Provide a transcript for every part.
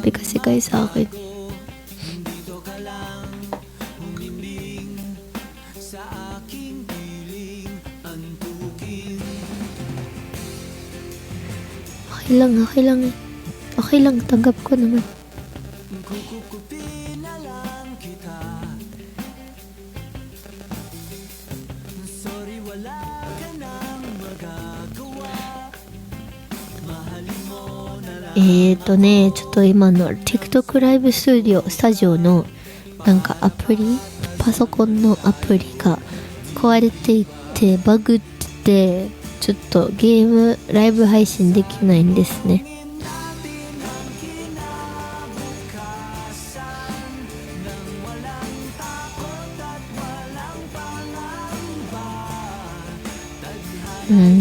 Grabe kasi kayo sa akin. Okay lang, tanggap ko naman.ちょっと今の TikTok ライブスタジオのなんかアプリ、パソコンのアプリが壊れていてバグってて、ちょっとゲームライブ配信できないんですね。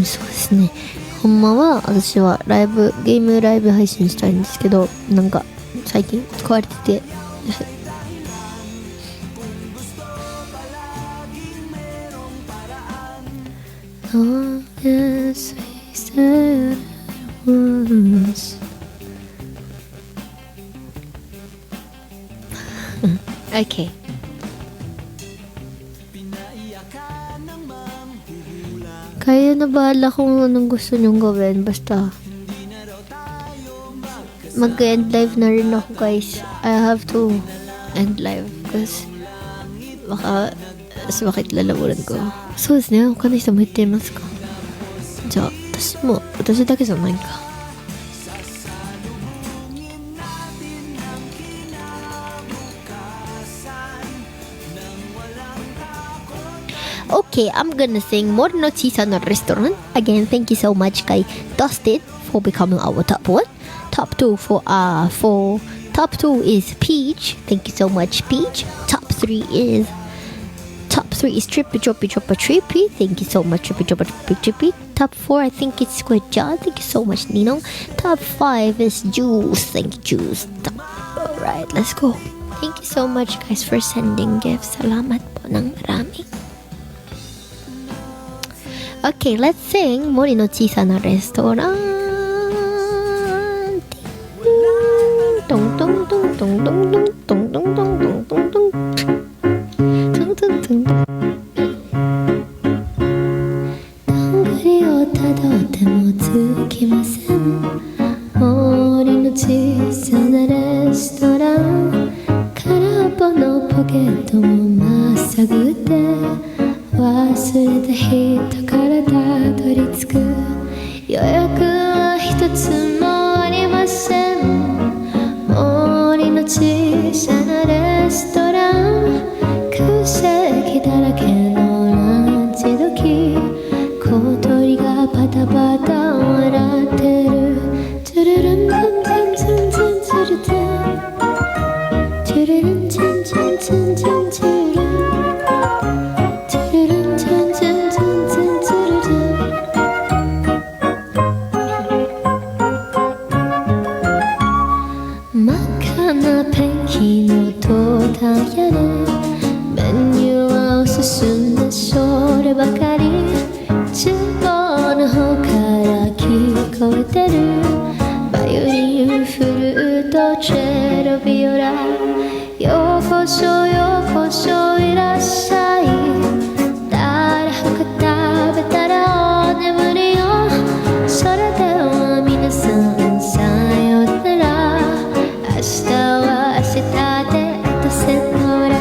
そうですね。ほんまは私はゲームライブ配信したいんですけど、なんか最近壊れててOkay. Kayo na bahala kung anong gusto nyong gawin. Basta mag-end live na rin ako, guys. I have to end live because baka bakit lalamunan ko. そうですね。他の人も言っていますか？じゃあ私だけじゃないか。Okay, I'm gonna sing Mori no Chisana Restaurant. Again, thank you so much kay Dustin for becoming our top one. Top two top 2 is Peach. Thank you so much, Peach. Top 3 is Trippy Droppy Droppa Trippy. Thank you so much, Trippy Droppa Trippy. Top 4, I think it's Squid John. Thank you so much, Nino. Top 5 is Juice. Thank you, Juice. Alright, let's go. Thank you so much, guys, for sending gifts. Salamat po ng marami. Okay, let's sing Mori no Chisana Restaurant. Dong dong dong dong dong dong dong dong dong dong dong dong dong dong. をたどってもつきません。森の小さなレストラン、空っぽのポケットもまっさぐって忘れた人からたどり着く。予約は一つもありません。森の小さなレストラン、空席だらけのランチ時、小鳥がパタパタ笑ってる。チュルルンチュンチュンチュンチュンチュルチュン、チュルルンチュンチュンチュンチュンチュルルン、進んでそればかり、厨房の方から聞こえてる。バイオリン、フルート、チェロ、ビオラ、ようこそようこそいらっしゃい。誰ほか食べたらお眠りよ。それでは皆さんさよなら。明日は明日であとせのら。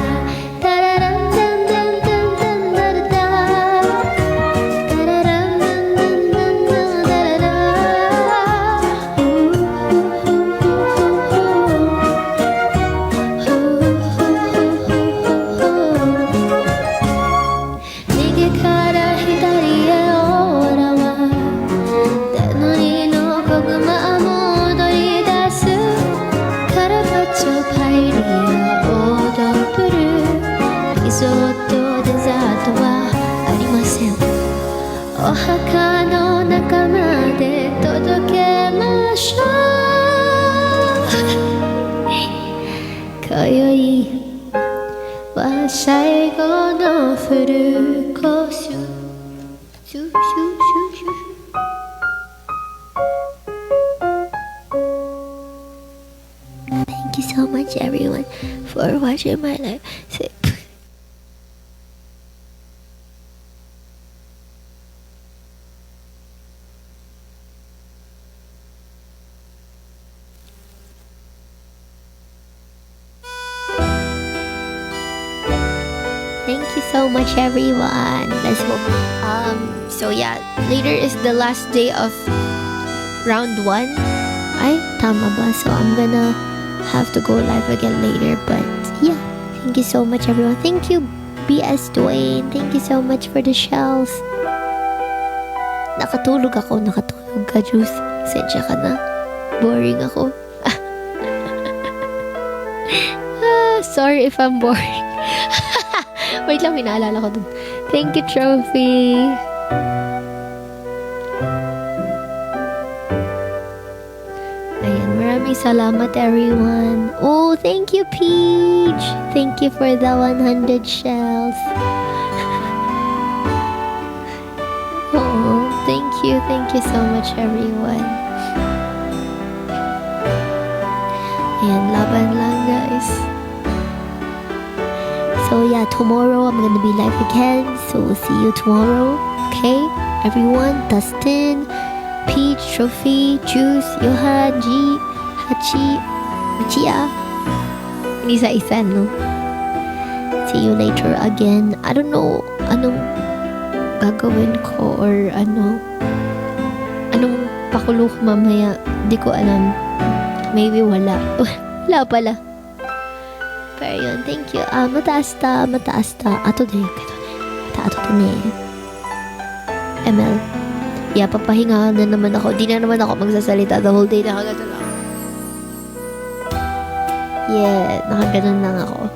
お墓の中まで届けましょう。今宵は最後のフルコース。シュシュシュシュシュ。Thank you so much, everyone, for watching my live. Thank you so much, everyone. Let's hope. So yeah, later is the last day of round 1. Ay, tama ba? So I'm gonna have to go live again later. But yeah, thank you so much, everyone. Thank you, BS Dwayne. Thank you so much for the shells. Nakatulog ka, Juice. Sensya ka na. Boring ako. Sorry if I'm boring. Wait lang, may naalala ko dun. Thank you, Trophy. Ayan, maraming salamat, everyone. Oh, thank you, Peach. Thank you for the 100 shells. Oh, thank you so much, everyone. Ayan, laban lang, guys. So yeah, tomorrow I'm gonna be live again. So we'll see you tomorrow. Okay, everyone. Dustin, Peach, Trophy, Juice, Johan, G, Hachi, Michia. Isa-isa, no? See you later again. I don't know anong gagawin ko or anong pakulo ko mamaya. Di ko alam. Maybe wala. Wala pala. Pero yun, thank you. Mataas ta. Ato din. Ato din eh. ML. Yeah, papahinga na naman ako. Di na naman ako magsasalita the whole day. Nakaganon lang. Yeah, nakaganon lang ako.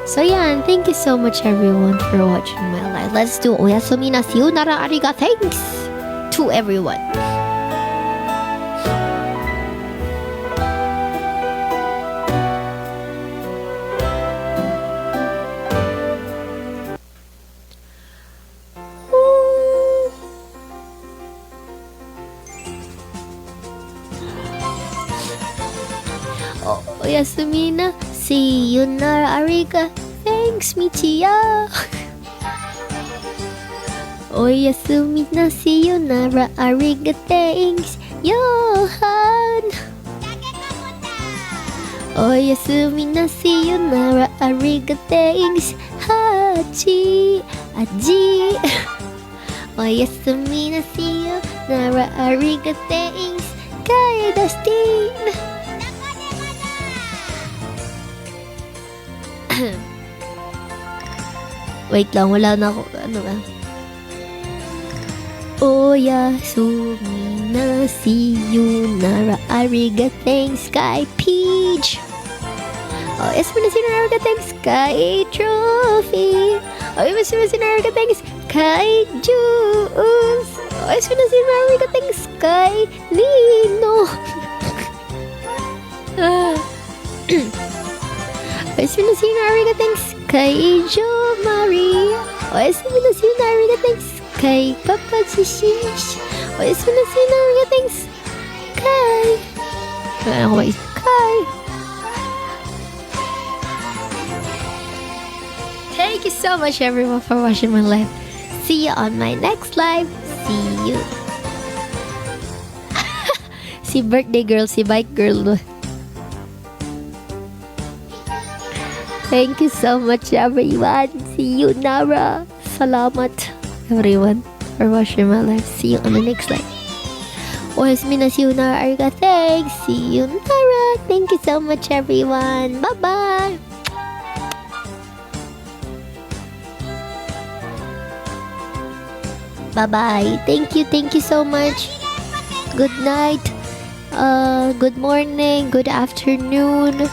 So yan, thank you so much everyone for watching my live. Let's do Oyasumi na sayonara ariga. Thanks to everyone. Oyasumi na sayonara ariga. Thanks, Michiya. Oyasumi na sayonara ariga. Thanks, Johan. Oyasumi na sayonara ariga. Thanks, Hachi. Aji. Oyasumi na sayonara ariga. Thanks, kay Dustin. Wait lang, wala na ako. Ano ba? Oyasumi na sayonara ariga. Thanks kay Peach. Oyasumi na sayonara ariga. Thanks kay Trophy. Oyasumi na sayonara ariga. Thanks kay Juice. Oyasumi na sayonara ariga. Thanks kay Lino. Oyasumi na sayonara ariga. Thanks kay Jo Marie. Oyasumi na sayonara ariga. Thanks kay Papa Jishish. Oyasumi na sayonara ariga. Thanks kay Thank you so much everyone for watching my live. See you on my next live. See you. Si birthday girl, si bike girl. Thank you so much everyone. See you Nara. Salamat everyone for watching my live. See you on the next live. Oyasumi na sayonara ariga. Thanks. See you Nara. Thank you so much everyone. Bye bye. Bye bye. Thank you so much. Good night. Good morning. Good afternoon.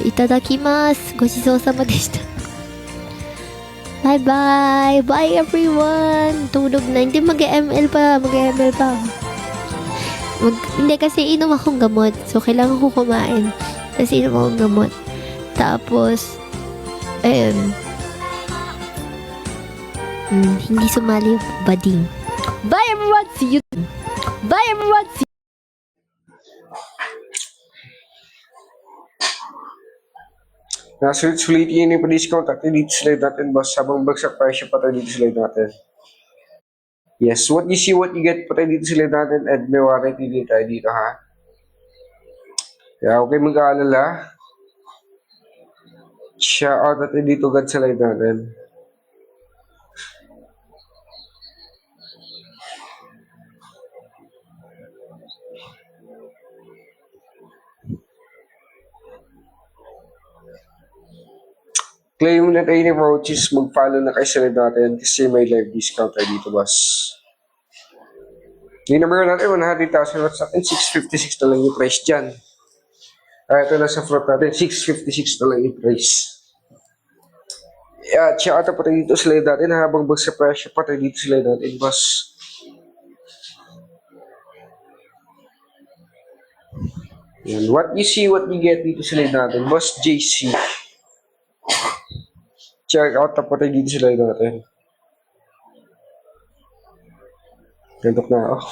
Itadakimasu. ごちそうさまでした。Bye bye. Bye everyone. Tulog na. Hindi mag-ML pa. Hindi kasi inom akong gamot. So kailangan ko kumain. Kasi inom akong gamot. Tapos hindi sumali yung bading. Bye everyone. See you. Bye everyone. See Sulit-sulitin yung pa-discount natin dito sa live natin, boss. Habang bagsak presyo pa tayo dito sa live natin. Yes, what you see, what you get pa tayo dito sa live natin, and may warranty din tayo dito, ha? Kaya okay mag-aalala. Shout out natin dito agad sa live natin. Claim na tayo ni Roaches, mag-follow na kayo sa live natin kasi may live discount tayo dito, boss. Yung number natin, 100,000 watts natin, 656 na lang yung price dyan. Ito na sa front natin, 656 na lang yung price. Yeah, tsaka ito pa tayo dito sa live natin habang bagsak presyo pa tayo dito sa live natin, boss. Yan. What you see, what you get dito sa live natin, boss JC. Check out na po tayo dito sa live natin. Gantok na ako.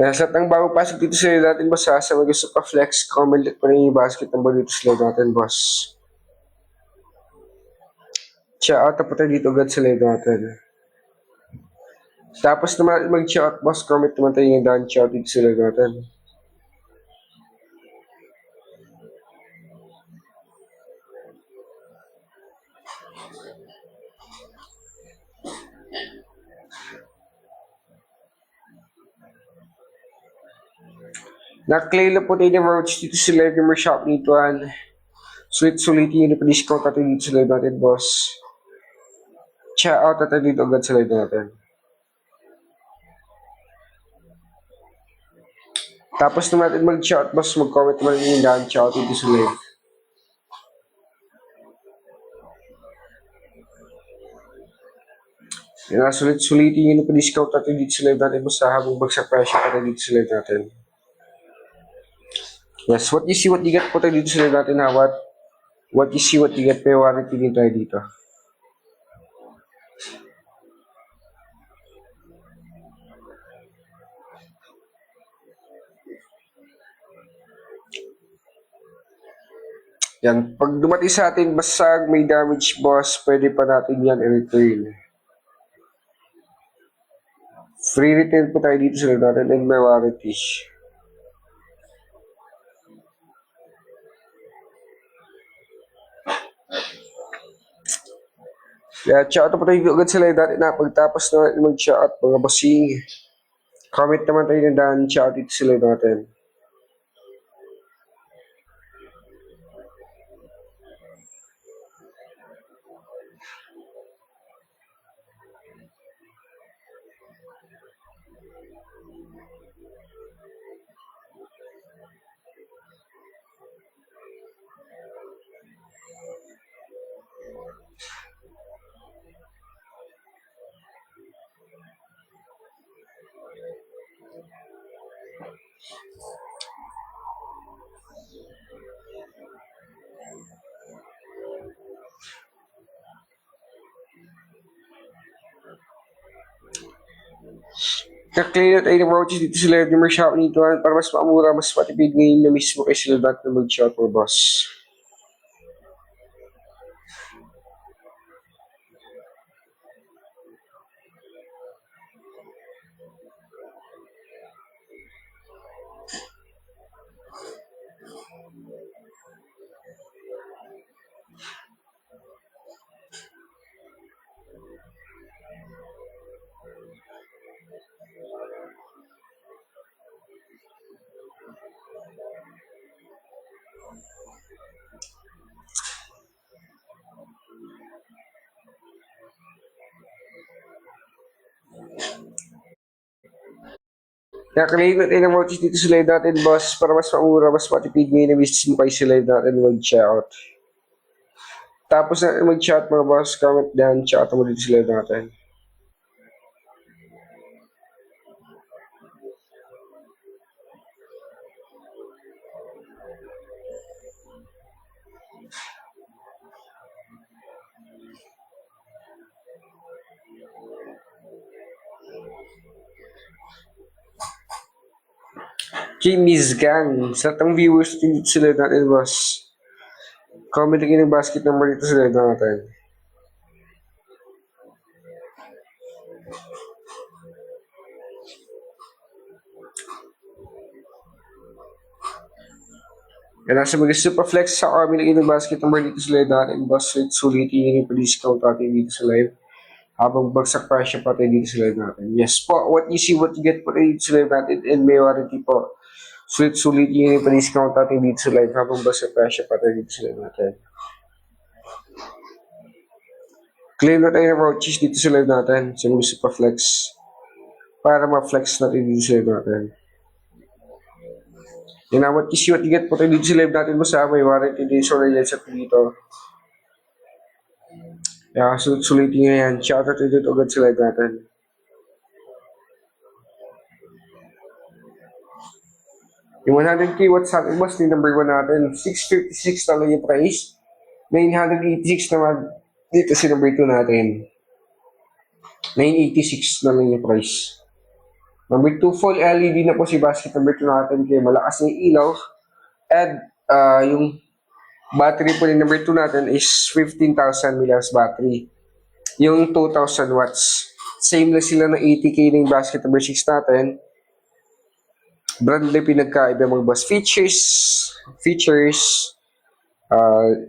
Sa lahat ng bago pasok dito sa live natin, boss, sa mga gusto pa flex, comment at pa rin yung basket number dito sa live natin, boss. Check out na po tayo dito agad sa live natin. Tapos naman mag-check out, boss, comment naman tayo yung daan check out dito sa live natin. Naklail na po tayo ng roads dito sa live gamer shop nito. Sulit-sulitin yung pa-discount natin dito sa live natin, boss. Check out natin dito agad sa live natin. Tapos naman natin mag-check out, boss, mag-comment naman yung daan check out dito sa live. Yan, sulit-sulitin yung pa-discount natin dito sa live natin, boss, habang bagsak presyo natin dito sa live natin. Yes, what you see, what you get po tayo dito sa live natin, ha? What you see, what you get, may warranty din tayo dito. Yan, pag dumating sa atin basag, may damage, boss, pwede pa natin yan i-return. Free return po tayo dito sa live natin and may warranty. Kaya check out po tayo agad sa live natin na pagtapos na mag-check out mga bossing. Comment naman tayo ng daan check out dito sa live natin. Kaklean na tayo ng roaches dito sa live gamer shop nito para mas maamura, mas matipid ngayon na mismo kay sila natin na mag-check out mga boss. Kaklean na tayo ng roaches dito sa live natin, boss, para mas maamura, mas matipid ngayon na mismo kay sila natin mag-check out. Tapos na mag-check out mga boss, comment down, check out mo dito sa live natin. Kay Miss Gang. Sa lahat ng viewers dito sa live natin, boss. Comment kayo ng basket number dito sa live natin. Yan, nasa mga super flex sa comment kayo ng basket number dito sa live natin, boss. Sulitin yung pa-discount natin dito sa live. Habang bagsak presyo pa tayo dito sa live natin. Yes po, what you see, what you get po tayo dito sa live natin, and may warranty po. Sulit yung pa-discount natin dito sa live habang bagsak presyo pa tayo dito sa live natin. Claim na tayo ng vouchers dito sa live natin sa mga super flex para ma-flex natin dito sa live natin. Yan na, what you see, what you get po tayo dito sa live natin, masama may warranty din sa yan sa dito. Kaya sulit nyo yan. Shoutout dito agad sa live natin. Yung 100k watts natin, boss, yung number 1 natin. 656 na lang yung price. 986 naman dito si number 2 natin. 986 na lang yung price. Number 2, full LED na po si basket number 2 natin. Kaya malakas na yung ilaw. And yung battery po ni number 2 natin is 15,000 mAh battery. Yung 2,000 watts. Same lang sila ng 80k ng basket number 6 natin. Brand lang pinagkaiba mga boss. Features,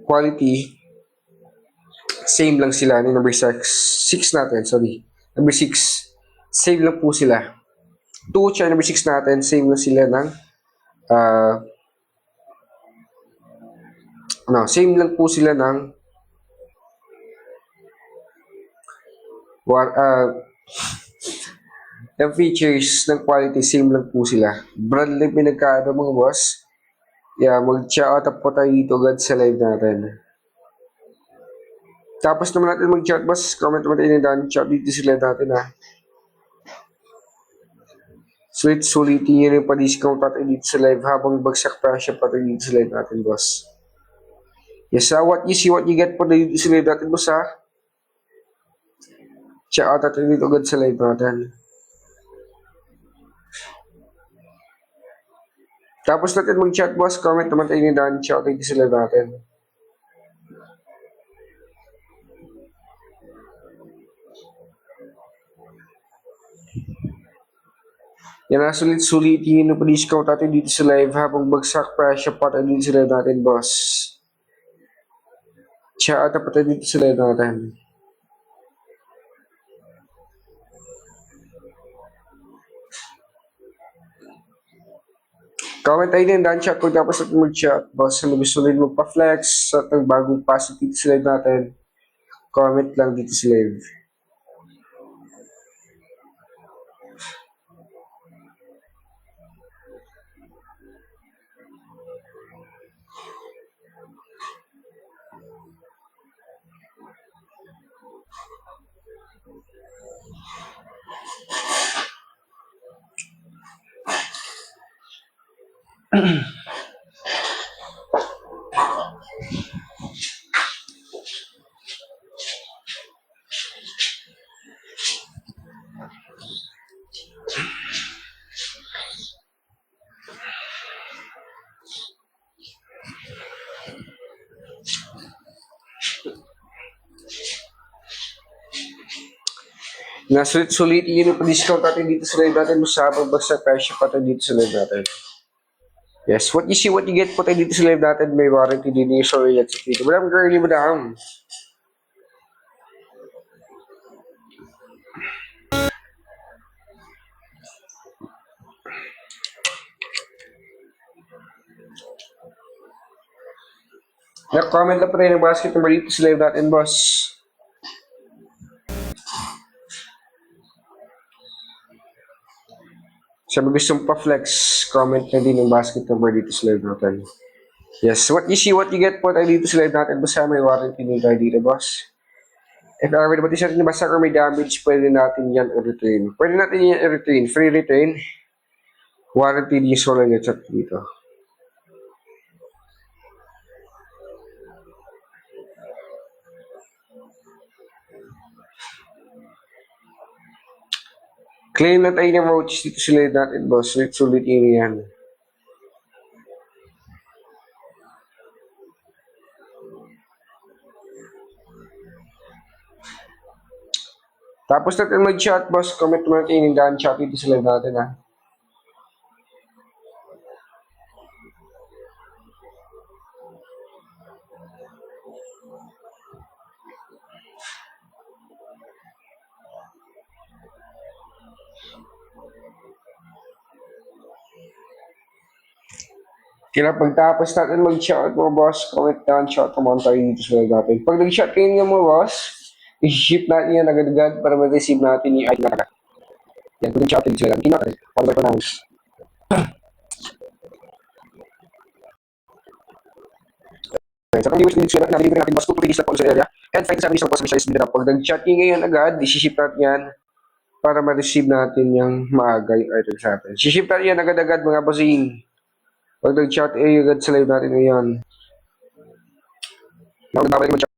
quality, same lang sila ng number 6 natin, sorry. Number 6, same lang po sila. 2 tsaka number 6 natin, same lang sila ng same lang po sila ng ng features, ng quality, same lang po sila. Brand lang pinagkaiba mga boss. Yeah, mag-shout out po tayo dito agad sa live natin. Tapos naman natin mag-chat, boss. Comment naman tayo na daan. Chat dito sa live natin, ha. Sulitin nyo yung pa-discount natin dito sa live habang bagsak presyo pa tayo dito sa live natin, boss. Yes, what you see, what you get po dito sa live natin, boss, ha. Shout out natin dito agad sa live natin. Tapos natin mag-chat, boss. Comment naman tayo na daan. Shout out dito sa live natin. Yan na, sulit-sulitin yung pa-discount natin dito sa live habang bagsak presyo pa tayo dito sa live natin, boss. Shout out pa tayo dito sa live natin. Comment tayo din, daan chat kung tapos natin mag-chat, boss. Ano gusto nyo magpa-flex at ang bagong pasok dito sa live natin, comment lang dito sa live. Nasulit-sulit yun yung discount natin dito sa live natin. Masabang basta presyo pa tayo dito sa live natin. Yes, what you see, what you get po tayo dito sa live natin. May warranty din yung sorry at sa dito. Madam girlie, madam. Na-comment lang po tayo ng basket number dito sa live natin, boss. Sabi gustong pa-flex, comment na din ng basket number dito sa live natin. Yes, what you see, what you get po tayo dito sa live natin. Basta may warranty din tayo dito, boss. If ever naman isa rin nabasa or may damage, pwede natin yan i-return. Pwede natin yan i-return. Free return. Warranty din sa lang chat dito. Claim na tayo ng vouchers dito sa live natin, boss. Sulit yun yan. Tapos natin mag-chat, boss. Comment mo natin yung daan chat dito sa live natin, ha. Kaya pagtapos natin mag-chat mo, boss, comment down, chat mo tayo dito sa live natin. Pag nag-chat kayo nga mo, boss, i-ship natin yan agad-agad para ma-receive natin yung ID na agad. Yan, pag nag-chat kayo dito sa live natin. Hindi natin, para ma-pronounce. Okay, so kung viewers dito sa nabibigyan natin, boss, 2 to 3 days na po sa area. And 5 to 7 days na po sa specialized video na. Pag nag-chat kayo ngayon agad, i-ship natin yan para ma-receive natin yung maaga yung items natin. I-ship natin yan agad-agad, mga bossing. Pag nag-chat agad sa live natin ngayon. Now, nababalik mag-chat